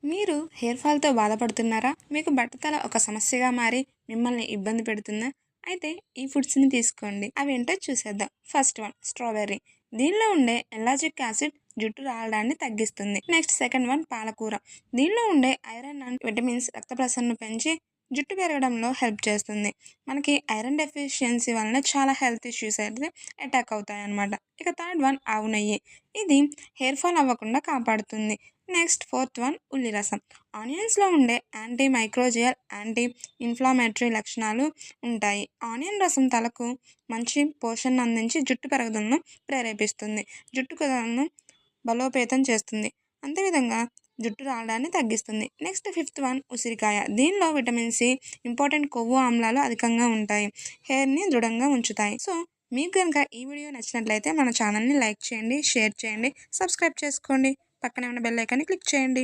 మీరు హెయిర్ ఫాల్‌తో బాధపడుతున్నారా? మీకు బట్టతల ఒక సమస్యగా మారి మిమ్మల్ని ఇబ్బంది పెడుతుందా? అయితే ఈ ఫుడ్స్‌ని తీసుకోండి. అవేంటో చూసేద్దాం. First one strawberry. దీనిలో ఉండే ఎలాజిక్ యాసిడ్ జుట్టు రాలడాన్ని తగ్గిస్తుంది. నెక్స్ట్ సెకండ్ వన్ పాలకూర. దీనిలో ఉండే ఐరన్ అండ్ విటమిన్స్ రక్త ప్రసరణను పెంచి జుట్టు పెరగడంలో హెల్ప్ చేస్తుంది. మనకి ఐరన్ డెఫిషియన్సీ వలన చాలా హెల్త్ ఇష్యూస్ అయితే అటాక్ అవుతాయన్నమాట. ఇక థర్డ్ వన్ ఆవు నెయ్యి. ఇది హెయిర్ ఫాల్ అవ్వకుండా కాపాడుతుంది. నెక్స్ట్ ఫోర్త్ వన్ ఉల్లి రసం. ఆనియన్స్లో ఉండే యాంటీ మైక్రోజియల్ యాంటీ ఇన్ఫ్లామేటరీ లక్షణాలు ఉంటాయి. ఆనియన్ రసం తలకు మంచి పోషణను అందించి జుట్టు పెరుగుదలను ప్రేరేపిస్తుంది. జుట్టు కుదలను బలోపేతం చేస్తుంది. అంతేవిధంగా జుట్టు రాలడాన్ని తగ్గిస్తుంది. నెక్స్ట్ ఫిఫ్త్ వన్ ఉసిరికాయ. దీనిలో విటమిన్ సి, ఇంపార్టెంట్ కొవ్వు ఆమ్లాలు అధికంగా ఉంటాయి. హెయిర్ని దృఢంగా ఉంచుతాయి. సో మీకు కనుక ఈ వీడియో నచ్చినట్లయితే మన ఛానల్ని లైక్ చేయండి, షేర్ చేయండి, సబ్స్క్రైబ్ చేసుకోండి. పక్కనే ఉన్న బెల్ ఐకాన్ని క్లిక్ చేయండి.